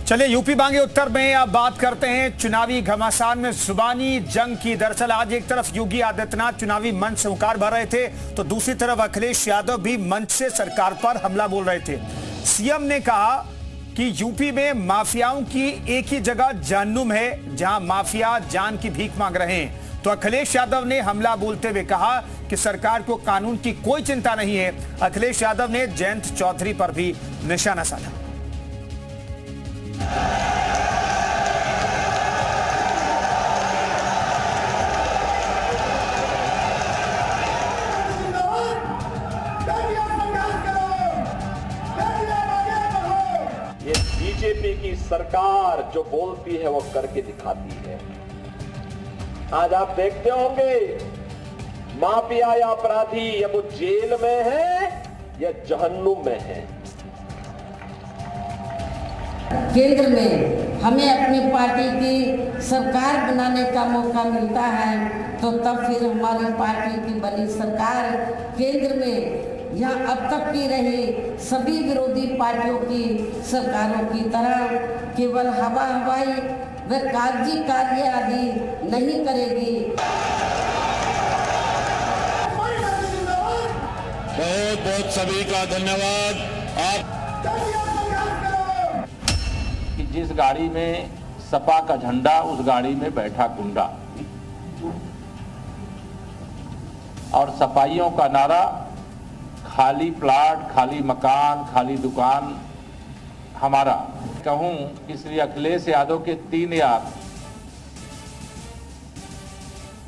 चलिए यूपी बांगे उत्तर में अब बात करते हैं चुनावी घमासान में जुबानी जंग की। दरअसल आज एक तरफ योगी आदित्यनाथ चुनावी मंच से हुंकार भर रहे थे तो दूसरी तरफ अखिलेश यादव भी मंच से सरकार पर हमला बोल रहे थे। सीएम ने कहा कि यूपी में माफियाओं की एक ही जगह जहन्नुम है जहां माफिया जान की भीख मांग रहे हैं। तो अखिलेश यादव ने हमला बोलते हुए कहा कि सरकार को कानून की कोई चिंता नहीं है। अखिलेश यादव ने जयंत चौधरी पर भी निशाना साधा। ये बीजेपी की सरकार जो बोलती है वो करके दिखाती है। आज आप देखते होंगे माफिया या अपराधी या वो जेल में है या जहन्नुम में है। केंद्र में हमें अपनी पार्टी की सरकार बनाने का मौका मिलता है तो तब फिर हमारी पार्टी की बनी सरकार केंद्र में या अब तक की रही सभी विरोधी पार्टियों की सरकारों की तरह केवल हवाई व कागजी कार्य आदि नहीं करेगी। बहुत बहुत सभी का धन्यवाद। आप कि जिस गाड़ी में सपा का झंडा उस गाड़ी में बैठा गुंडा और सपाइयों का नारा खाली प्लाट, खाली मकान, खाली दुकान हमारा। कहूं कि श्री अखिलेश यादव के 3 यार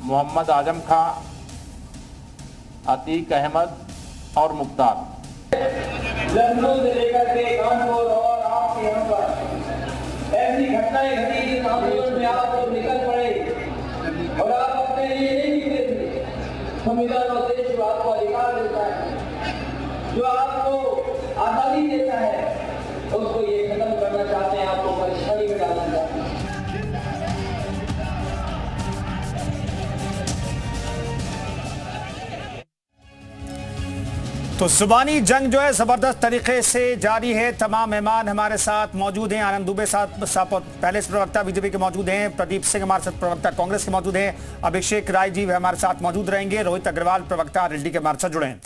मोहम्मद आजम खां, अतीक अहमद और मुख्तार लखनऊ से लेकर के कानपुर और आपके यहाँ पर ऐसी घटनाएं घटी जिस आंदोलन में आप लोग निकल पड़े और आप अपने लिए नहीं निकले थे। संविधान और देश जो आपको अधिकार देता है, जो आपको आजादी देता है, उसको ये खत्म करना चाहते हैं, आपको परेशानी में डालना चाहते हैं। तो जुबानी जंग जो है जबरदस्त तरीके से जारी है। तमाम मेहमान हमारे साथ मौजूद हैं। आनंद दुबे साहब पहले से प्रवक्ता बीजेपी के मौजूद हैं, प्रदीप सिंह हमारे साथ प्रवक्ता कांग्रेस के मौजूद हैं, अभिषेक राय जी हमारे साथ मौजूद रहेंगे, रोहित अग्रवाल प्रवक्ता रेड्डी के हमारे साथ जुड़े हैं।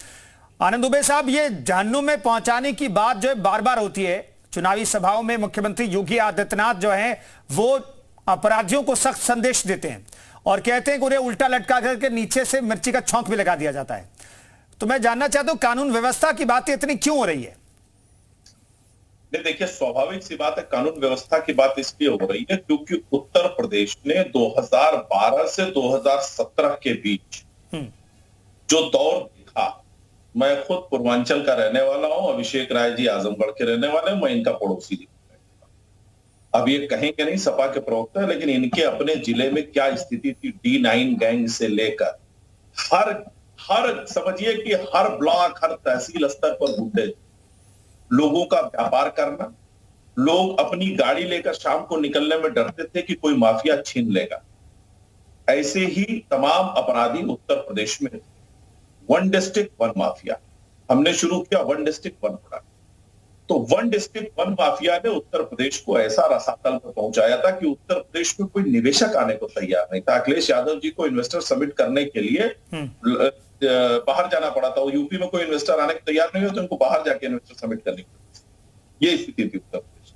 आनंद दुबे साहब, ये जहन्नुम में पहुंचाने की बात जो है बार बार होती है चुनावी सभाओं में। मुख्यमंत्री योगी आदित्यनाथ जो है वो अपराधियों को सख्त संदेश देते हैं और कहते हैं कि उन्हें उल्टा लटका करके नीचे से मिर्ची का छौंक भी लगा दिया जाता है। तो मैं जानना चाहता हूं कानून व्यवस्था की बातें इतनी क्यों हो रही है? देखिए, स्वाभाविक सी बात है, कानून व्यवस्था की बात इसलिए हो रही है क्योंकि उत्तर प्रदेश ने 2012 से 2017 के बीच जो दौर देखा, मैं खुद पूर्वांचल का रहने वाला हूं, अभिषेक राय जी आजमगढ़ के रहने वाले हैं, मैं इनका पड़ोसी हूं। अब ये कहेंगे नहीं सपा के प्रवक्ता, लेकिन इनके अपने जिले में क्या स्थिति थी D9 गैंग से लेकर हर समझिए कि हर ब्लॉक, हर तहसील स्तर पर गुंडे, लोगों का व्यापार करना, लोग अपनी गाड़ी लेकर शाम को निकलने में डरते थे कि कोई माफिया छीन लेगा। ऐसे ही तमाम अपराधी उत्तर प्रदेश में थे। 1 डिस्ट्रिक्ट 1 माफिया हमने शुरू किया, 1 डिस्ट्रिक्ट 1 प्रोडक्ट। तो 1 डिस्ट्रिक्ट 1 माफिया ने उत्तर प्रदेश को ऐसा रसातल पर पहुंचाया था कि उत्तर प्रदेश में कोई निवेशक आने को तैयार नहीं था। अखिलेश यादव जी को इन्वेस्टर समिट करने के लिए बाहर जाना पड़ा था। यूपी में कोई इन्वेस्टर आने को तैयार नहीं हो तो उनको बाहर जाके इन्वेस्टर समिट करनी पड़ी। ये स्थिति थी उत्तर प्रदेश।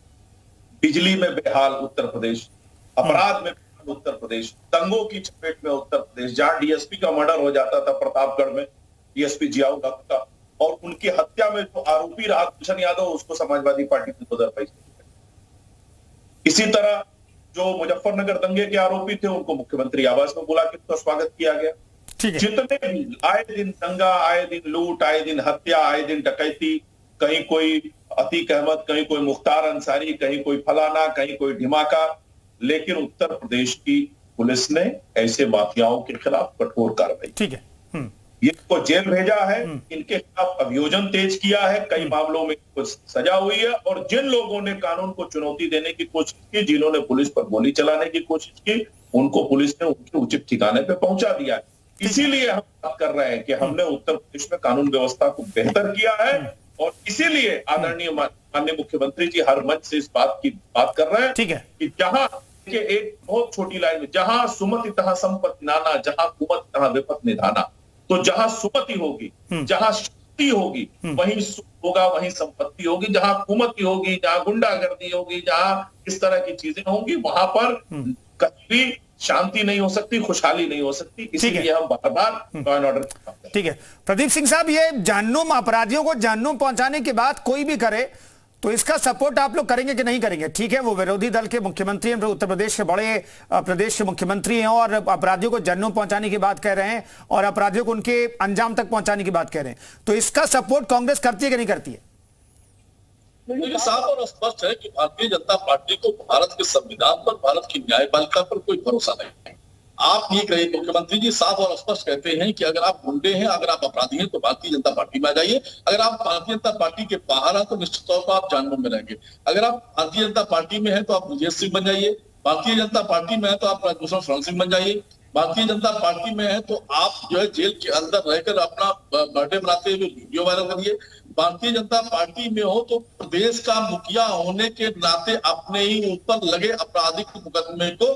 बिजली में बेहाल उत्तर प्रदेश, अपराध में बेहाल उत्तर प्रदेश, दंगों की चपेट में उत्तर प्रदेश। जहां डीएसपी का मर्डर हो जाता था प्रतापगढ़ में, डीएसपी जियाउल हक का, और उनकी हत्या में जो आरोपी रहा गुलशन यादव, उसको समाजवादी पार्टी ने 2022 में। इसी तरह जो मुजफ्फरनगर दंगे के आरोपी थे उनको मुख्यमंत्री आवास में बुला के उनका स्वागत किया गया। जितने भी आए दिन दंगा, आए दिन लूट, आए दिन हत्या, आए दिन डकैती, कहीं कोई अतीक अहमद, कहीं कोई मुख्तार अंसारी, कहीं कोई फलाना, कहीं कोई ढिमाका, लेकिन उत्तर प्रदेश की पुलिस ने ऐसे माफियाओं के खिलाफ कठोर कार्रवाई। ठीक है, इनको जेल भेजा है, इनके खिलाफ अभियोजन तेज किया है, कई मामलों में कुछ सजा हुई है, और जिन लोगों ने कानून को चुनौती देने की कोशिश की, जिन्होंने पुलिस पर गोली चलाने की कोशिश की, उनको पुलिस ने उनके उचित ठिकाने पे पहुंचा दिया है। इसीलिए हम बात कर रहे हैं कि हमने उत्तर प्रदेश में कानून व्यवस्था को बेहतर किया है, और इसीलिए आदरणीय माननीय मुख्यमंत्री जी हर मंच से इस बात की बात कर रहे हैं। ठीक है कि जहां के एक बहुत छोटी लाइन में, जहां सुमति तहां संपत्ति नाना, जहां कुमति तहां विपत निधाना। तो जहां सुमति होगी, जहां शक्ति होगी, वहीं सुख होगा, वहीं संपत्ति होगी। जहां कुमति होगी, जहां गुंडागर्दी होगी, जहां इस तरह की चीजें होंगी, वहां पर कभी भी शांति नहीं हो सकती, खुशहाली नहीं हो सकती। इसीलिए हम बार बार लॉ एंड ऑर्डर। ठीक है प्रदीप सिंह साहब, ये जानूम अपराधियों को जानूम पहुंचाने की बात कोई भी करे तो इसका सपोर्ट आप लोग करेंगे कि नहीं करेंगे? ठीक है, वो विरोधी दल के मुख्यमंत्री हैं, उत्तर प्रदेश के बड़े प्रदेश के मुख्यमंत्री हैं और अपराधियों को जन्नों पहुंचाने की बात कह रहे हैं और अपराधियों को उनके अंजाम तक पहुंचाने की बात कह रहे हैं, तो इसका सपोर्ट कांग्रेस करती है कि नहीं करती है? ये साफ और स्पष्ट है कि भारतीय जनता पार्टी को भारत के संविधान पर, भारत की न्यायपालिका पर कोई भरोसा नहीं है। आप ये कहिए, मुख्यमंत्री जी साफ और स्पष्ट कहते हैं कि अगर आप गुंडे हैं, अगर आप अपराधी हैं तो भारतीय जनता पार्टी में आ जाइए। अगर आप भारतीय जनता पार्टी के बाहर हैं तो निश्चित तौर पर आप जानबूझ में रहेंगे। अगर आप भारतीय जनता पार्टी में हैं तो आप ब्रजेश सिंह बन जाइए। भारतीय जनता पार्टी में है तो आप ब्रजभूषण शरण सिंह बन जाइए। भारतीय जनता पार्टी में है तो आप जो है जेल के अंदर रहकर अपना बर्थडे मनाते हुए वीडियो वायरल करिए। भारतीय जनता पार्टी में हो तो प्रदेश का मुखिया होने के नाते अपने ही ऊपर लगे आपराधिक मुकदमे को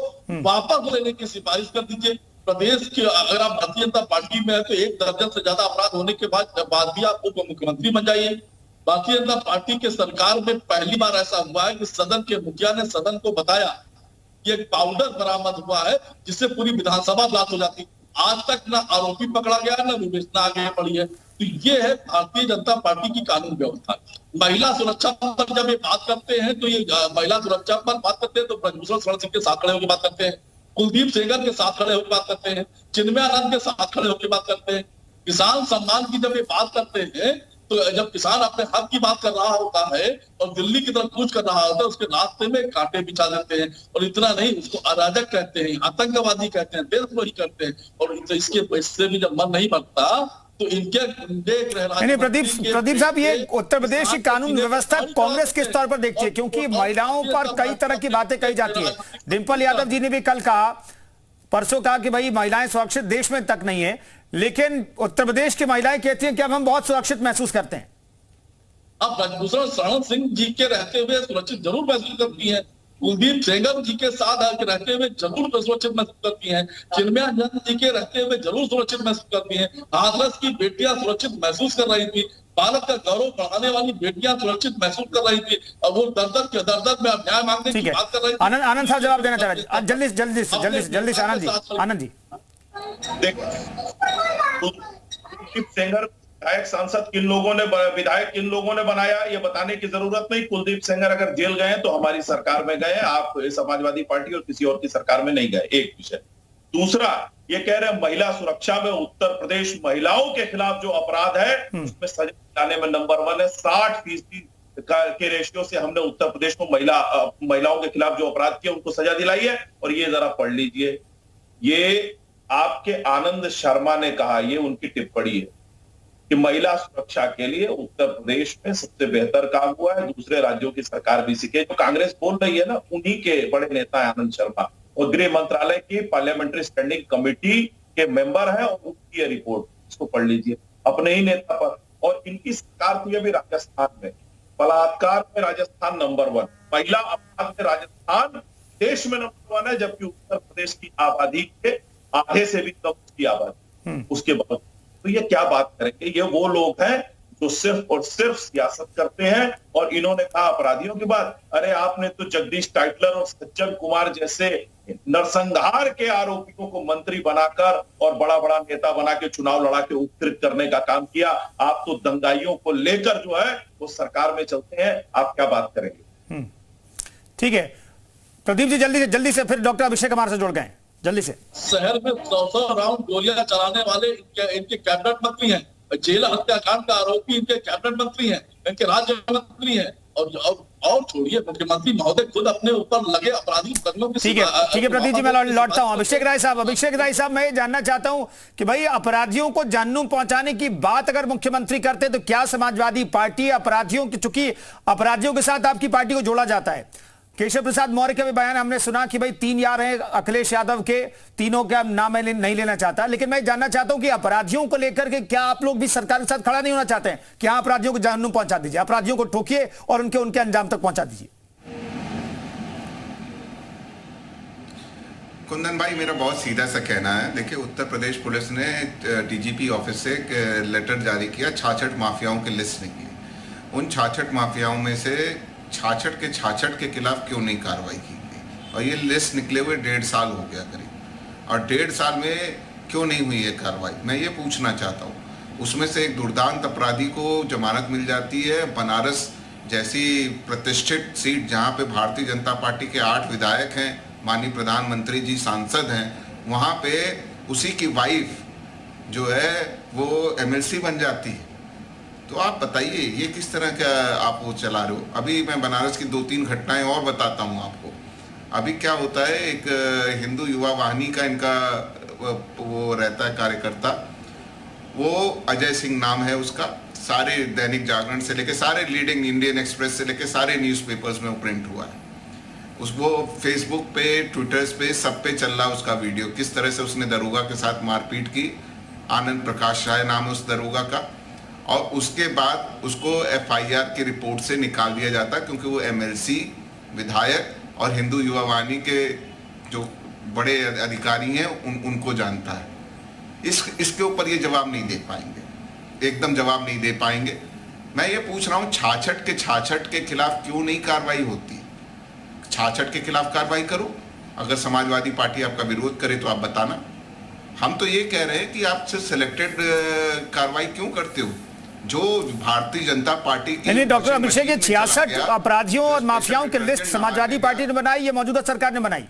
वापस लेने की सिफारिश कर दीजिए। प्रदेश के अगर आप भारतीय जनता पार्टी में है तो 1 दर्जन से ज्यादा अपराध होने के बाद भी आप उप मुख्यमंत्री बन जाइए। भारतीय जनता पार्टी के सरकार में पहली बार ऐसा हुआ है कि सदन के मुखिया ने सदन को बताया कि एक पाउडर बरामद हुआ है जिससे पूरी विधानसभा ब्लास्ट हो जाती। आज तक ना आरोपी पकड़ा गया है, ना विवेचना आगे बढ़ी है। तो ये है भारतीय जनता पार्टी की कानून व्यवस्था। महिला सुरक्षा पर जब ये बात करते हैं तो ये महिला सुरक्षा पर बात करते हैं तो ब्रजभूषण शरण सिंह के साथ खड़े होकर बात करते हैं, कुलदीप सेंगर के साथ खड़े होकर बात करते हैं, चिन्मयानंद के साथ खड़े होकर बात करते हैं। किसान सम्मान की जब ये बात करते हैं तो जब किसान अपने हक की बात कर रहा होता है और दिल्ली की तरफ कूच कर रहा होता है, उसके रास्ते में कांटे बिछा देते हैं। और इतना नहीं, उसको अराजक कहते हैं, आतंकवादी कहते हैं, देशद्रोही कहते हैं। और इससे भी जब मन नहीं बनता तो इनके प्रदीप साहब, ये उत्तर प्रदेश की कानून व्यवस्था कांग्रेस किस तौर पर देखती है? क्योंकि महिलाओं पर कई तरह की बातें कही जाती है। डिंपल यादव जी ने भी कल कहा, परसों कहा कि भाई महिलाएं सुरक्षित देश में तक नहीं है, लेकिन उत्तर प्रदेश की महिलाएं कहती हैं कि अब हम बहुत सुरक्षित महसूस करते हैं। अब ब्रजभूषण शरण सिंह जी के रहते हुए सुरक्षित जरूर महसूस करती हैं, कुलदीप सेंगर जी के साथ रहते हुए जरूर सुरक्षित महसूस करती हैं, चिन्मयानंद जी के रहते हुए जरूर सुरक्षित महसूस करती हैं, हाथरस की बेटियां सुरक्षित महसूस कर रही थी, भारत का गौरव बढ़ाने वाली बेटियां सुरक्षित महसूस कर रही थी। अब वो दर में न्याय मांगने की बात कर रही थी। आनंद साहब जवाब देना चाह रहे हैं, जल्दी से आनंद जी। कुलदीप सेंगर विधायक सांसद किन लोगों ने, विधायक किन लोगों ने बनाया ये बताने की जरूरत नहीं। कुलदीप सेंगर अगर जेल गए तो हमारी सरकार में गए, आप समाजवादी पार्टी और किसी और की सरकार में नहीं गए, एक विषय। दूसरा, ये कह रहे हैं महिला सुरक्षा में उत्तर प्रदेश महिलाओं के खिलाफ जो अपराध है उसमें सजा दिलाने में नंबर 1 है। 60% के रेशियो से हमने उत्तर प्रदेश को महिलाओं के खिलाफ जो अपराध किए उनको सजा दिलाई है। और ये जरा पढ़ लीजिए, ये आपके आनंद शर्मा ने कहा, ये उनकी टिप्पणी है कि महिला सुरक्षा के लिए उत्तर प्रदेश में सबसे बेहतर काम हुआ है, दूसरे राज्यों की सरकार भी सीखे। जो कांग्रेस बोल रही है ना, उन्हीं के बड़े नेता है आनंद शर्मा, और गृह मंत्रालय की पार्लियामेंट्री स्टैंडिंग कमेटी के मेंबर है और उनकी रिपोर्ट इसको पढ़ लीजिए अपने ही नेता पर। और इनकी सरकार हुई अभी राजस्थान में, बलात्कार में राजस्थान नंबर 1, महिला अपराध में राजस्थान देश में नंबर 1 है, जबकि उत्तर प्रदेश की आबादी के आधे से भी कम उसकी आबादी उसके बाद। तो ये क्या बात करेंगे? ये वो लोग हैं जो सिर्फ और सिर्फ सियासत करते हैं। और इन्होंने कहा अपराधियों की बात, अरे आपने तो जगदीश टाइटलर और सज्जन कुमार जैसे नरसंहार के आरोपियों को मंत्री बनाकर और बड़ा बड़ा नेता बना के चुनाव लड़ा के उत्तरित करने का काम किया। आप तो दंगाइयों को लेकर जो है वो सरकार में चलते हैं, आप क्या बात करेंगे? ठीक है प्रदीप जी, जल्दी से फिर डॉक्टर अभिषेक कुमार से जुड़ गए, जल्दी से। शहर में 100 राउंड गोलियां चलाने वाले इनके कैबिनेट मंत्री हैं, जेल हत्याकांड का आरोपी इनके कैबिनेट मंत्री हैं, इनके राज्य मंत्री हैं। और छोड़िए, मुख्यमंत्री महोदय खुद अपने ऊपर लगे आपराधिक मुकदमों की। ठीक है प्रदीप जी, मैं लौटता हूं। अभिषेक राय साहब, मैं जानना चाहता हूं कि भाई अपराधियों को जानूं पहुंचाने की बात अगर मुख्यमंत्री करते तो क्या समाजवादी पार्टी अपराधियों की, चूंकि अपराधियों के साथ आपकी पार्टी को जोड़ा जाता है, केशव प्रसाद मौर्य के भी बयान हमने सुना कि भाई 3 यार हैं अखिलेश यादव के, तीनों का नाम मैं नहीं लेना चाहता, लेकिन मैं जानना चाहता हूं कि अपराधियों को लेकर के क्या आप लोग भी सरकार के साथ खड़ा नहीं होना चाहते हैं कि हाँ अपराधियों को जहन्नुम पहुंचा दीजिए, अपराधियों को ठोकिए और उनके अंजाम तक पहुंचा दीजिए? कुंदन भाई, मेरा बहुत सीधा सा कहना है। देखिए, उत्तर प्रदेश पुलिस ने डीजीपी ऑफिस से एक लेटर जारी किया, 66 माफियाओं की लिस्ट निकली। उन 66 माफियाओं में से 66 के खिलाफ क्यों नहीं कार्रवाई की गई? और ये लिस्ट निकले हुए 1.5 साल हो गया करीब, और 1.5 साल में क्यों नहीं हुई है कार्रवाई? मैं ये पूछना चाहता हूँ। उसमें से एक दुर्दांत अपराधी को जमानत मिल जाती है। बनारस जैसी प्रतिष्ठित सीट जहाँ पे भारतीय जनता पार्टी के 8 विधायक हैं, माननीय प्रधानमंत्री जी सांसद हैं, वहाँ पे उसी की वाइफ जो है वो एमएलसी बन जाती है। तो आप बताइए ये किस तरह का आप वो चला रहे हो? अभी मैं बनारस की 2-3 घटनाएं और बताता हूँ आपको। अभी क्या होता है, एक हिंदू युवा वाहिनी का इनका वो रहता है कार्यकर्ता, वो अजय सिंह नाम है उसका। सारे दैनिक जागरण से लेके सारे लीडिंग इंडियन एक्सप्रेस से लेके सारे न्यूज़पेपर्स में वो प्रिंट हुआ है। उसको फेसबुक पे, ट्विटर्स पे, सब पे चल रहा है उसका वीडियो, किस तरह से उसने दरोगा के साथ मारपीट की। आनंद प्रकाश राय नाम है उस दरोगा का। और उसके बाद उसको एफआईआर की रिपोर्ट से निकाल दिया जाता क्योंकि वो एमएलसी, विधायक और हिंदू युवा वाहिनी के जो बड़े अधिकारी हैं उनको जानता है। इसके ऊपर ये जवाब नहीं दे पाएंगे, एकदम जवाब नहीं दे पाएंगे। मैं ये पूछ रहा हूँ 66 के खिलाफ क्यों नहीं कार्रवाई होती? 66 के खिलाफ कार्रवाई करो। अगर समाजवादी पार्टी आपका विरोध करे तो आप बताना। हम तो ये कह रहे हैं कि आप सिर्फ सिलेक्टेड कार्रवाई क्यों करते हो? जो भारतीय जनता पार्टी की नहीं, डॉक्टर अभिषेक, 66 अपराधियों और माफियाओं की लिस्ट समाजवादी पार्टी ने बनाई, ये मौजूदा सरकार ने बनाई?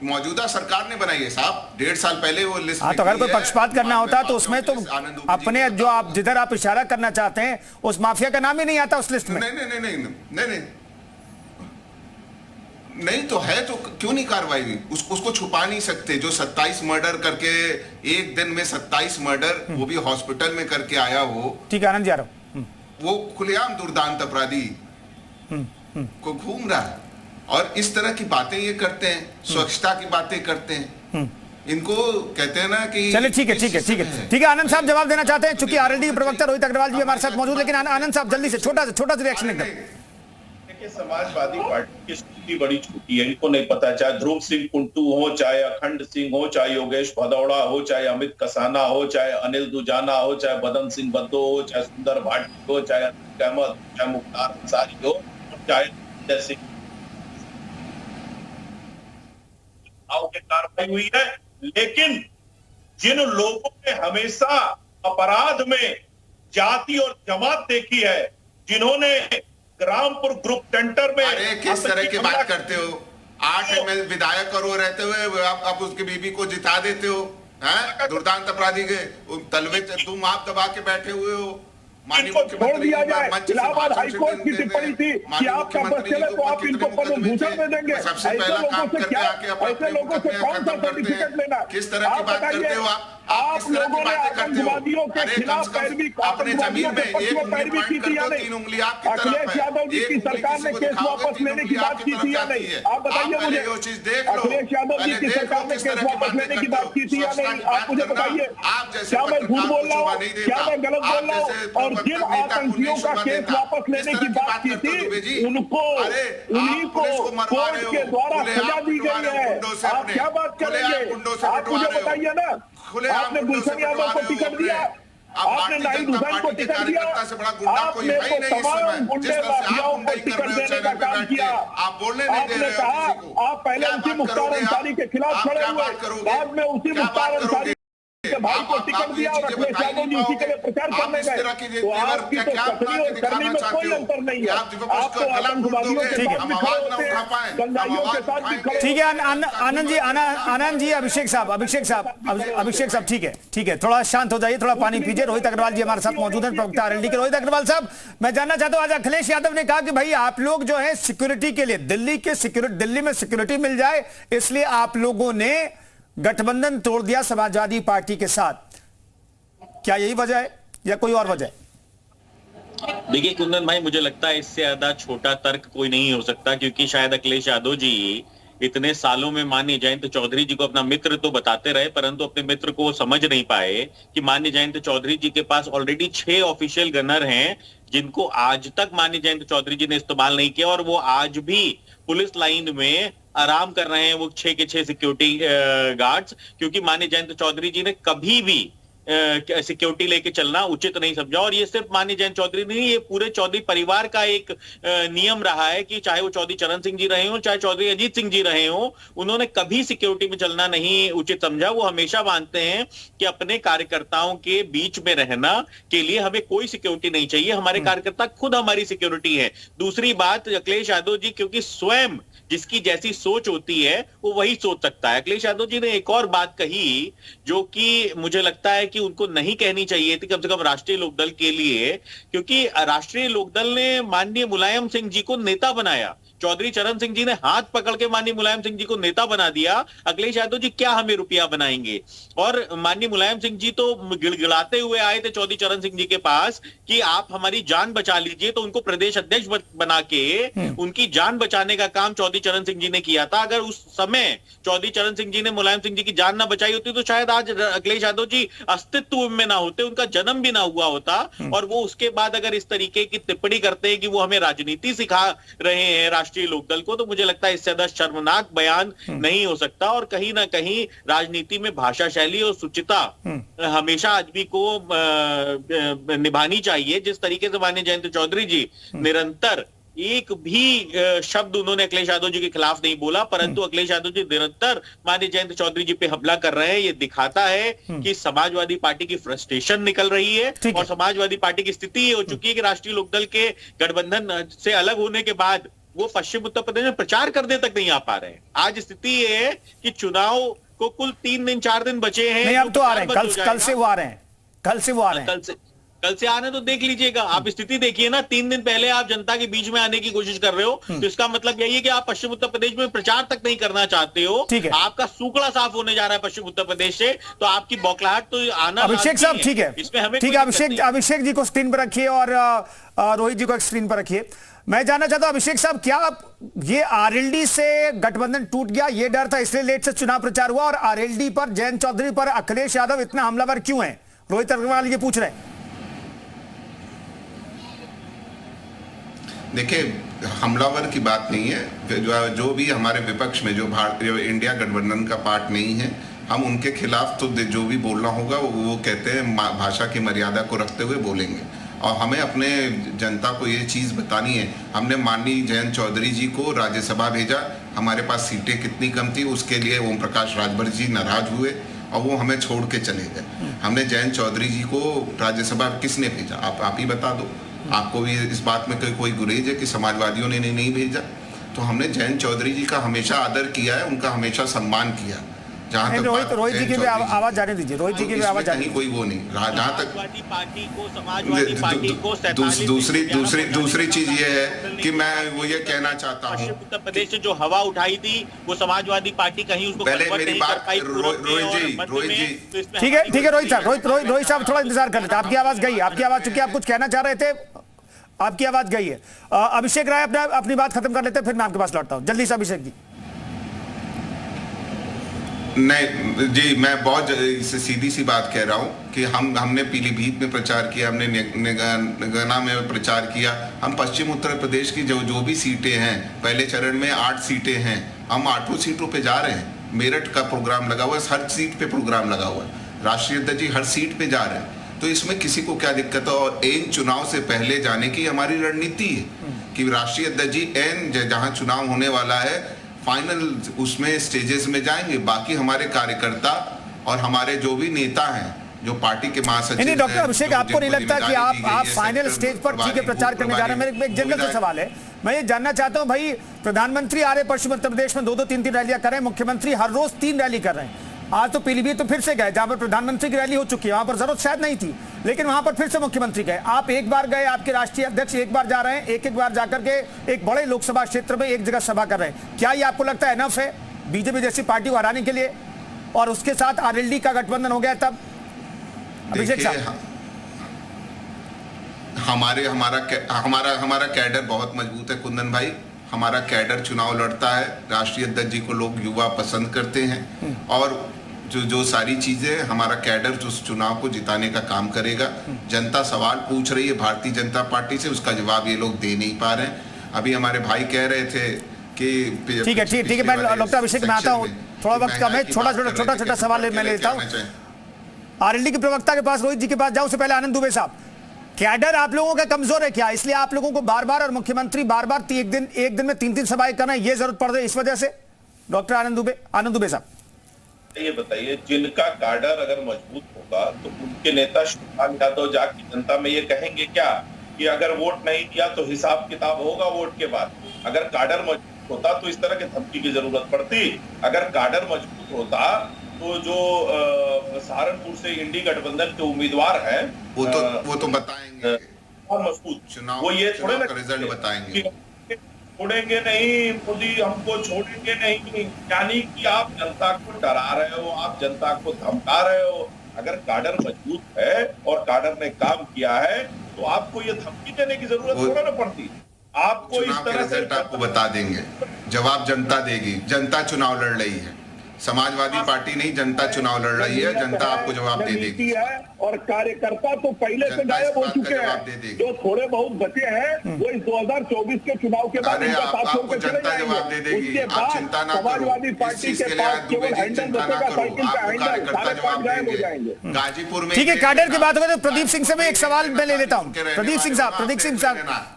मौजूदा सरकार ने बनाई है साहब, 1.5 साल पहले वो लिस्ट। हाँ, तो अगर कोई पक्षपात करना होता तो उसमें तो अपने जो आप जिधर आप इशारा करना चाहते हैं उस माफिया का नाम ही नहीं आता उस लिस्ट में। नहीं तो है तो क्यों नहीं कार्रवाई हुई? उसको छुपा नहीं सकते। जो 27 मर्डर करके एक दिन में 27 मर्डर वो भी हॉस्पिटल में करके आया हो, ठीक है आनंद जी, आ रहा हूं, वो खुलेआम दुर्दांत अपराधी को घूम रहा है और इस तरह की बातें ये करते हैं, स्वच्छता की बातें करते हैं। इनको कहते हैं ना कि चलिए ठीक है आनंद साहब जवाब देना चाहते हैं, चूंकि आरएलडी के प्रवक्ता रोहित अग्रवाल जी हमारे साथ मौजूद, लेकिन आनंद साहब जल्दी से छोटा सा रिएक्शन एकदम। समाजवादी पार्टी की स्थिति बड़ी छोटी है, इनको नहीं पता, चाहे ध्रुव सिंह कुंटू हो, चाहे अखंड सिंह हो, चाहे योगेश भदौड़ा हो, चाहे अमित कसाना हो, चाहे अनिल दुजाना हो, चाहे बदन सिंह बद्दो हो, चाहे सुंदर भाटी हो, चाहे अहमद, चाहे मुख्तार अंसारी हो, चाहे जैसे कार्रवाई हुई है। लेकिन जिन लोगों ने हमेशा अपराध में जाति और जमात देखी है, जिन्होंने ग्रामपुर ग्रुप सेंटर में, अरे किस तरह की बात करते हो? 8 एमएल विधायक और वो रहते हुए आप उसकी बीबी को जिता देते हो, हैं? दुर्दांत अपराधी के तलवे तुम आप दबा के बैठे हुए हो। माननीय मुख्यमंत्री इलाहाबाद हाईकोर्ट की टिप्पणी थी कि आप बस चले तो आप इनको पद्म भूषण में देंगे। सबसे पहला काम करके आके ऐसे लोगों से कौन सा सर्टिफिकेट लेना? किस तरह की बात करते हो आप किस तरह की बातें करते हो? अरे कम से कम अपने जमीन में एक उंगली पॉइंट कर दो, 3 उंगली आपकी तरफ है। अखिलेश यादव जी की सरकार ने केस वापस लेने की बात की थी या नहीं? आप बताइए मुझे। वो चीज देख लो, अखिलेश यादव जी की सरकार ने केस वापस लेने की बात की थी या नहीं? आप मुझे बताइए। क्या मैं झूठ बोल रहा हूँ? क्या मैं गलत बोल रहा हूँ? और जिन आतंकियों का केस वापस लेने की बात की थी उनको, उन्हीं को कोर्ट के द्वारा सजा दी गई है। आप क्या बात करेंगे? आप मुझे बताइए ना। आपने गुलशन यादव को टिकट दिया, आपने नाहिद हुसैन को टिकट दिया, आपने तो तमाम गुंडे माफियाओं को टिकट देने का काम किया। आपने कहा आप पहले उसी मुख्तार अंसारी के खिलाफ खड़े हुए, बाद में उसी मुख्तार अंसारी के भाई को टिकट दिया और अखिलेश यादव जी उसी के लिए प्रचार करने गए। तो आपकी तो कथनी और करनी में कोई अंतर नहीं है। आप तो आतंकवादियों के साथ भी खड़े होते हैं, दंगाइयों के साथ भी खड़े। ठीक है आनंद जी, अभिषेक साहब ठीक है, थोड़ा शांत हो जाइए, थोड़ा पानी पीजिए। रोहित अग्रवाल जी हमारे साथ मौजूद हैं, प्रवक्ता आरएलडी के। रोहित अग्रवाल साहब, मैं जानना चाहता हूं, आज अखिलेश यादव ने कहा कि भाई आप लोग जो है सिक्योरिटी के लिए दिल्ली में सिक्योरिटी मिल जाए, इसलिए आप लोगों ने गठबंधन तोड़ दिया समाजवादी पार्टी के साथ। क्या यही वजह है या कोई और वजह है? देखिए कुंदन भाई, मुझे लगता है इससे ज्यादा छोटा तर्क कोई नहीं हो सकता, क्योंकि शायद अखिलेश यादव जी इतने सालों में माननीय जयंत चौधरी जी को अपना मित्र तो बताते रहे, परंतु अपने मित्र को समझ नहीं पाए कि माननीय जयंत चौधरी जी के पास ऑलरेडी 6 ऑफिशियल गनर हैं, जिनको आज तक माननीय जयंत चौधरी जी ने इस्तेमाल नहीं किया, और वो आज भी पुलिस लाइन में आराम कर रहे हैं, वो 6 के 6 सिक्योरिटी गार्ड्स, क्योंकि माननीय जयंत चौधरी जी ने कभी भी सिक्योरिटी लेके चलना उचित नहीं समझा। और ये सिर्फ माननीय जयंत चौधरी नहीं, ये पूरे चौधरी परिवार का एक नियम रहा है कि चाहे वो चौधरी चरण सिंह जी रहे हो, चाहे चौधरी अजीत सिंह जी रहे हो, उन्होंने कभी सिक्योरिटी में चलना नहीं उचित समझा। वो हमेशा मानते हैं कि अपने कार्यकर्ताओं के बीच में रहना के लिए हमें कोई सिक्योरिटी नहीं चाहिए, हमारे कार्यकर्ता खुद हमारी सिक्योरिटी है। दूसरी बात, अखिलेश यादव जी क्योंकि स्वयं जिसकी जैसी सोच होती है वो वही सोच सकता है। अखिलेश यादव जी ने एक और बात कही जो कि मुझे लगता है कि उनको नहीं कहनी चाहिए थी, कम से कम राष्ट्रीय लोकदल के लिए, क्योंकि राष्ट्रीय लोकदल ने माननीय मुलायम सिंह जी को नेता बनाया। चौधरी चरण सिंह जी ने हाथ पकड़ के माननीय मुलायम सिंह जी को नेता बना दिया। अखिलेश यादव जी क्या हमें रुपया बनाएंगे? और माननीय मुलायम सिंह जी तो गिड़गिड़ाते हुए आए थे चौधरी चरण सिंह जी के पास कि आप हमारी जान बचा लीजिए, तो उनको प्रदेश अध्यक्ष बना के उनकी जान बचाने का काम चौधरी चरण सिंह जी ने किया था। अगर उस समय चौधरी चरण सिंह जी ने मुलायम सिंह जी की जान ना बचाई होती तो शायद आज अखिलेश यादव जी अस्तित्व में ना होते, उनका जन्म भी ना हुआ होता। और वो उसके बाद अगर इस तरीके की टिप्पणी करते हैं कि वो हमें राजनीति सिखा रहे हैं राष्ट्रीय लोकदल को, तो मुझे लगता है इससे ज्यादा शर्मनाक बयान नहीं हो सकता। और कहीं ना कहीं राजनीति में भाषा शैली और सुचिता हमेशा आदमी को निभानी चाहिए। जिस तरीके से माननीय जयंत चौधरी जी निरंतर एक भी शब्द उन्होंने अखिलेश यादव जी के खिलाफ नहीं बोला, परंतु अखिलेश यादव जी निरंतर माननीय जयंत चौधरी जी पे हमला कर रहे हैं। ये दिखाता है कि समाजवादी पार्टी की फ्रस्ट्रेशन निकल रही है, और समाजवादी पार्टी की स्थिति ये हो चुकी है कि राष्ट्रीय लोकदल के गठबंधन से अलग होने के बाद वो पश्चिम उत्तर प्रदेश में प्रचार करने तक नहीं आ पा रहे हैं। आज स्थिति ये है कि चुनाव को कुल 3 दिन 4 दिन बचे हैं। नहीं, अब तो आ रहे हैं, कल से वो आ रहे हैं, कल से आने तो देख लीजिएगा। आप स्थिति देखिए ना, 3 दिन पहले आप जनता के बीच में आने की कोशिश कर रहे हो, तो इसका मतलब यही है कि आप पश्चिम उत्तर प्रदेश में प्रचार तक नहीं करना चाहते हो। आपका सूखड़ा साफ होने जा रहा है पश्चिम उत्तर प्रदेश से, तो आपकी बौखलाहट तो आना। अभिषेक साहब ठीक है, इसमें हमें ठीक है, अभिषेक जी को स्क्रीन पर रखिए और रोहित जी को स्क्रीन पर रखिए। मैं जानना चाहता हूं अभिषेक साहब, क्या ये आरएलडी से गठबंधन टूट गया, ये डर था इसलिए लेट से चुनाव प्रचार हुआ, और आरएलडी पर जयंत चौधरी पर अखिलेश यादव इतना हमलावर क्यों है? रोहित अग्रवाल ये पूछ रहे हैं। देखिए, हमलावर की बात नहीं है। जो भी हमारे विपक्ष में जो इंडिया गठबंधन का पार्ट नहीं है, हम उनके खिलाफ तो जो भी बोलना होगा वो कहते हैं भाषा की मर्यादा को रखते हुए बोलेंगे। और हमें अपने जनता को ये चीज़ बतानी है। हमने माननीय जयंत चौधरी जी को राज्यसभा भेजा, हमारे पास सीटें कितनी कम थी, उसके लिए ओम प्रकाश राजभर जी नाराज हुए और वो हमें छोड़ के चले गए। हमने जयंत चौधरी जी को राज्यसभा किसने भेजा? आप ही बता दो। आपको भी इस बात में कोई गुरेज है कि समाजवादियों ने नहीं भेजा? तो हमने जयंत चौधरी जी का हमेशा आदर किया है, उनका हमेशा सम्मान किया। जहाँ तक रोहित जी की भी आवाज जाने दीजिए, रोहित जी की भी आवाज जाने, कोई वो नहीं। जहाँ तक दूसरी चीज ये है कि मैं वो ये कहना चाहता हूँ, उत्तर प्रदेश से जो हवा उठाई थी वो समाजवादी पार्टी कहीं उसको पहले मेरी बात रोहित जी ठीक है रोहित साहब थोड़ा इंतजार कर लेते। आपकी आवाज गई, आपकी आवाज, चूंकि आप कुछ कहना चाह रहे थे, आपकी आवाज गई है। अभिषेक राय अपनी बात खत्म कर लेते हैं, फिर मैं आपके पास लौटता हूँ जल्दी से। अभिषेक जी। नहीं जी, मैं बहुत सीधी सी बात कह रहा हूँ कि हमने पीलीभीत में प्रचार किया, हमने निगना में प्रचार किया। हम पश्चिम उत्तर प्रदेश की जो भी सीटें हैं, पहले चरण में 8 सीटें हैं, हम 8 सीटों पे जा रहे हैं। मेरठ का प्रोग्राम लगा हुआ है, हर सीट पे प्रोग्राम लगा हुआ है। राष्ट्रीय अध्यक्ष जी हर सीट पे जा रहे हैं, तो इसमें किसी को क्या दिक्कत है? और एन चुनाव से पहले जाने की हमारी रणनीति है कि राष्ट्रीय अध्यक्ष जी एन जहाँ चुनाव होने वाला है फाइनल उसमें स्टेजेस में जाएंगे। बाकी हमारे कार्यकर्ता और हमारे जो भी नेता हैं, जो पार्टी के महासचिव हैं। डॉक्टर अभिषेक, आपको नहीं लगता कि आप फाइनल स्टेज पर ठीक है प्रचार करने जा रहे हैं? मेरे एक जनरल सा सवाल है, मैं ये जानना चाहता हूं भाई, प्रधानमंत्री आ रहे पश्चिम उत्तर प्रदेश में 2-2, 3-3 रैलियां कर रहे हैं, मुख्यमंत्री हर रोज 3 रैली कर रहे हैं। आज तो पीलीभीत तो फिर से गए, जहां पर प्रधानमंत्री की रैली हो चुकी है, वहां पर जरूरत शायद नहीं थी, लेकिन वहां पर फिर से मुख्यमंत्री गए। आप एक बार गए, आपके राष्ट्रीय अध्यक्ष एक बार जा रहे हैं, एक बार जाकर के एक बड़े लोकसभा क्षेत्र में एक जगह सभा कर रहे हैं। क्या ये आपको लगता है एनफ है बीजेपी जैसी पार्टी को हराने के लिए? और उसके साथ आरएलडी का गठबंधन हो गया तब? अभिषेक साहब, हमारा कैडर बहुत मजबूत है कुंदन भाई। हमारा कैडर चुनाव लड़ता है, राष्ट्रीय अध्यक्ष जी को लोग युवा पसंद करते हैं और जो सारी चीजें हमारा कैडर जो चुनाव को जिताने का काम करेगा। जनता सवाल पूछ रही है भारतीय जनता पार्टी से, उसका जवाब ये लोग दे नहीं पा रहे हैं। अभी हमारे भाई कह रहे थे कि ठीक है मैं डॉक्टर अभिषेक में आता हूँ, थोड़ा वक्त कम है, छोटा सवाल मैं लेता हूँ। आरएलडी के प्रवक्ता के पास, रोहित जी के पास जाऊं से पहले आनंद दुबे साहब, कैडर आप लोगों का कमजोर है क्या, इसलिए आप लोगों को बार-बार और मुख्यमंत्री बार-बार एक दिन में 3 सभाएं करना ये जरूरत पड़ रही है इस वजह से? डॉक्टर आनंद दुबे साहब ये बताइए, जिनका कैडर अगर मजबूत होगा तो उनके नेता शिवपाल यादव जाके जनता में ये कहेंगे क्या कि अगर वोट नहीं दिया तो हिसाब किताब होगा वोट के बाद? अगर कैडर मजबूत होता तो इस तरह की धमकी की जरूरत पड़ती? अगर कैडर मजबूत होता तो जो सहारनपुर से इंडी गठबंधन के उम्मीदवार हैं वो तो बताएंगे और मजबूत, वो ये थोड़े ना रिजल्ट बताएंगे, छोड़ेंगे नहीं मोदी हमको, छोड़ेंगे नहीं, यानी कि आप जनता को डरा रहे हो, आप जनता को धमका रहे हो। अगर कैडर मजबूत है और कैडर ने काम किया है तो आपको ये धमकी देने की जरूरत थोड़ा ना पड़ती। आपको इस तरह से आपको बता देंगे, जवाब जनता देगी। जनता चुनाव लड़ रही है, समाजवादी पार्टी नहीं, जनता चुनाव लड़ रही है, जनता आपको जवाब दे देगी। और कार्यकर्ता तो पहले से गायब हो चुके हैं, जो थोड़े बहुत बचे हैं वो इस 2024 के चुनाव के बाद आपको जनता जवाब दे देगी, आप चिंता ना करो। समाजवादी पार्टी के पास केवल हैंडल बचेगा, साइकिल का हैंडल, सारे पास गायब हो जाएंगे। गाजीपुर में ठीक है, कैडर की बात हो गई तो प्रदीप सिंह से मैं एक सवाल मैं ले लेता हूं। प्रदीप सिंह साहब,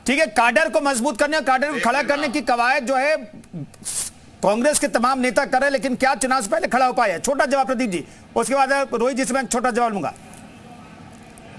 ठीक है, कैडर को मजबूत करने, कैडर को खड़ा करने की कवायद जो है कांग्रेस के तमाम नेता कर रहे हैं, लेकिन क्या चुनाव से पहले खड़ा हो पाया? छोटा जवाब प्रदीप जी, उसके बाद रोहित जी से मैं छोटा जवाब लूंगा।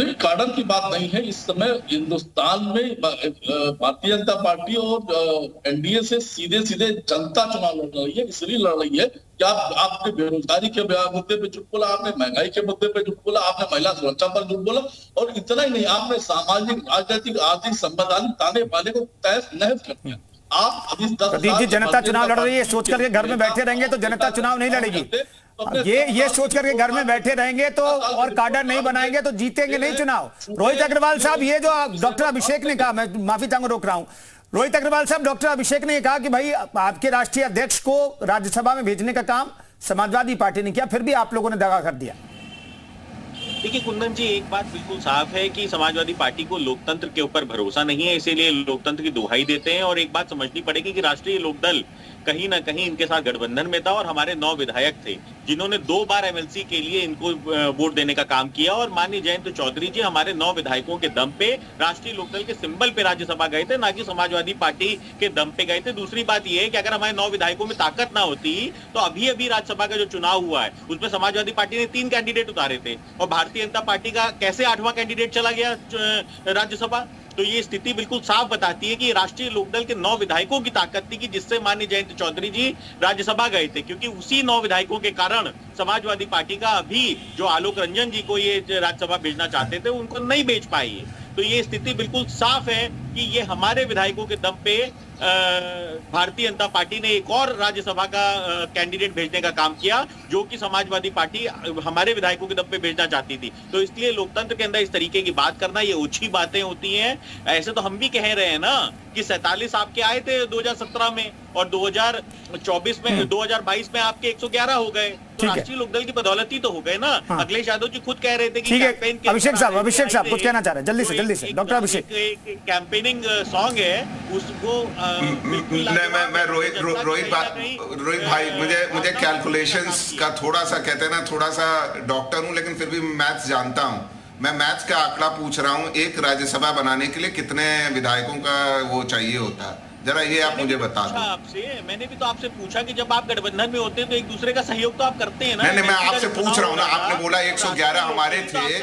कैडर की बात नहीं है, इस समय हिंदुस्तान में भारतीय जनता पार्टी और एनडीए से सीधे जनता चुनाव लड़ रही है। इसलिए लड़ रही है कि आपने बेरोजगारी के मुद्दे पे झूठ बोला, आपने महंगाई के मुद्दे पे झूठ बोला, आपने महिला सुरक्षा पर झूठ बोला, और इतना ही नहीं, आपने सामाजिक, राजनीतिक, आर्थिक, संवैधानिक ताने बाने को तहस नहस कर दिया। आप प्रदीप जी, जनता चुनाव लड़ रही है, सोच करके घर में बैठे रहेंगे तो जनता चुनाव नहीं लड़ेगी। ये सोच करके घर में बैठे रहेंगे तो और कैडर नहीं बनाएंगे तो जीतेंगे नहीं चुनाव। रोहित अग्रवाल साहब, ये जो डॉक्टर अभिषेक ने कहा, मैं माफी चाहूंगा रोक रहा हूं, रोहित अग्रवाल साहब, डॉक्टर अभिषेक ने कहा कि भाई आपके राष्ट्रीय अध्यक्ष को राज्यसभा में भेजने का काम समाजवादी पार्टी ने किया, फिर भी आप लोगों ने दगा कर दिया। देखिए कुंदन जी, एक बात बिल्कुल साफ है कि समाजवादी पार्टी को लोकतंत्र के ऊपर भरोसा नहीं है, इसीलिए लोकतंत्र की दुहाई देते हैं। और एक बात समझनी पड़ेगी कि राष्ट्रीय लोकदल कहीं ना कहीं इनके साथ गठबंधन में था और हमारे 9 विधायक थे जिन्होंने 2 बार एमएलसी के लिए इनको वोट देने का काम किया। और माननीय जयंत चौधरी जी हमारे 9 विधायकों के दम पे राष्ट्रीय लोकदल के सिंबल पे राज्यसभा गए थे, ना कि समाजवादी पार्टी के दम पे गए थे। दूसरी बात यह है कि अगर हमारे 9 विधायकों में ताकत ना होती तो अभी राज्यसभा का जो चुनाव हुआ है उसमें समाजवादी पार्टी ने 3 कैंडिडेट उतारे थे और भारतीय जनता पार्टी का कैसे 8वां कैंडिडेट चला गया राज्यसभा। तो ये स्थिति बिल्कुल साफ बताती है कि राष्ट्रीय लोकदल के 9 विधायकों की ताकत थी कि जिससे माननीय जयंत चौधरी जी राज्यसभा गए थे, क्योंकि उसी 9 विधायकों के कारण समाजवादी पार्टी का अभी जो आलोक रंजन जी को ये राज्यसभा भेजना चाहते थे उनको नहीं भेज पाई। तो ये स्थिति बिल्कुल साफ है कि ये हमारे विधायकों के दम पे भारतीय जनता पार्टी ने एक और राज्यसभा का कैंडिडेट भेजने का काम किया जो कि समाजवादी पार्टी हमारे विधायकों के दम पे भेजना चाहती थी। तो इसलिए लोकतंत्र के अंदर इस तरीके की बात करना ये ओछी बातें होती हैं। ऐसे तो हम भी कह रहे हैं ना कि 47 आपके आए थे 2017 में और 2024 में 2022 में आपके 111 हो गए। तो राष्ट्रीय लोकदल की बदौलत ही तो हो गए ना। अखिलेश यादव जी खुद कह रहे थे कि कैंपेन के अभिषेक साहब कुछ कहना चाह रहे हैं, जल्दी से डॉक्टर अभिषेक। कैंपेनिंग सॉन्ग है उसको मैं रोहित भाई, मुझे कैलकुलेशंस का थोड़ा सा, कहते हैं ना, थोड़ा सा डॉक्टर हूं लेकिन फिर भी मैथ्स जानता हूं। मैं मैथ्स का आंकड़ा पूछ रहा हूं, एक राज्यसभा बनाने के लिए कितने विधायकों का वो चाहिए होता है, जरा ये आप मुझे बता दो। आपसे मैंने भी तो आपसे पूछा कि जब आप गठबंधन में होते हैं तो एक दूसरे का सहयोग तो आप करते हैं ना। नहीं, मैं आपसे पूछ रहा हूँ ना, आपने बोला 111 हमारे थे,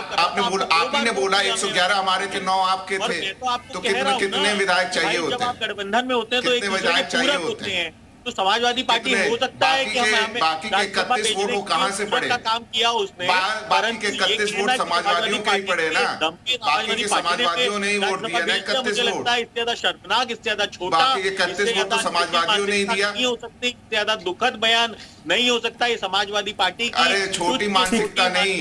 आपने बोला 111 हमारे थे, 9 आपके थे, तो कितने विधायक चाहिए होते हैं? जब आप गठबंधन में होते हैं तो एक दूसरे के पूरक होते हैं। तो समाजवादी पार्टी हो सकता है कि हमें बाकी के 31 वोट वो कहां से पड़े? काम किया उसने, बाकी के 31 वोट समाजवादियों के ही पड़े ना, बाकी के समाजवादियों ने ही वोट दिया ना 31 वोट। इससे ज्यादा शर्मनाक, इससे ज्यादा छोटा, बाकी के 31 वोट तो समाजवादियों ने ही दिया। नहीं हो सकती, इससे ज्यादा दुखद बयान नहीं हो सकता ये समाजवादी पार्टी की। अरे छोटी मानसिकता नहीं।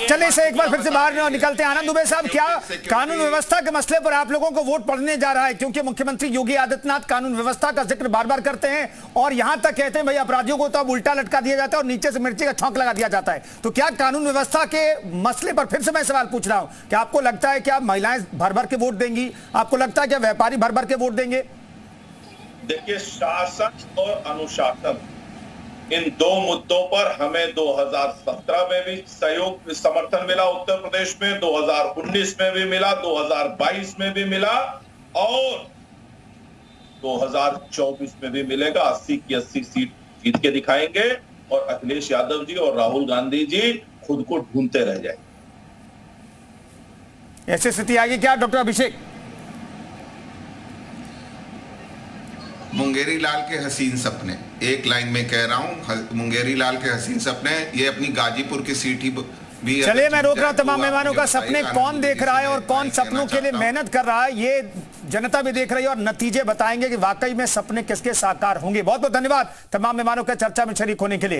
चले से एक बार फिर से बाहर निकलते हैं। आनंद दुबे साहब, क्या कानून व्यवस्था के मसले पर आप लोगों को वोट पड़ने जा रहा है? क्योंकि मुख्यमंत्री योगी आदित्यनाथ कानून व्यवस्था का जिक्र बार बार करते हैं और यहां तक कहते हैं भाई अपराधियों को तो अब उल्टा लटका दिया जाता है और नीचे से मिर्ची का छौंक लगा दिया जाता है। तो क्या कानून व्यवस्था के मसले पर फिर से मैं सवाल पूछ रहा हूं, क्या आपको लगता है कि आप महिलाएं भर भर के वोट देंगी? आपको लगता है कि व्यापारी भर भर के वोट देंगे? देखिए, शासन और अनुशासन, इन दो मुद्दों पर हमें 2017 में भी सहयोग समर्थन मिला उत्तर प्रदेश में, 2019 में भी मिला, 2022 में भी मिला और 2024 में भी मिलेगा। 80 की 80 सीट जीत के दिखाएंगे और अखिलेश यादव जी और राहुल गांधी जी खुद को ढूंढते रह जाएंगे। ऐसी स्थिति आएगी क्या डॉक्टर अभिषेक? मुंगेरी लाल के हसीन सपने, एक लाइन में कह रहा हूं, मुंगेरी लाल के हसीन सपने, ये अपनी गाजीपुर की सीट ही भी। चलिए, मैं रोक रहा हूं तमाम मेहमानों का। सपने कौन देख रहा है और कौन सपनों के लिए मेहनत कर रहा है, ये जनता भी देख रही है और नतीजे बताएंगे कि वाकई में सपने किसके साकार होंगे। बहुत बहुत धन्यवाद तमाम मेहमानों का चर्चा में शरीक होने के लिए।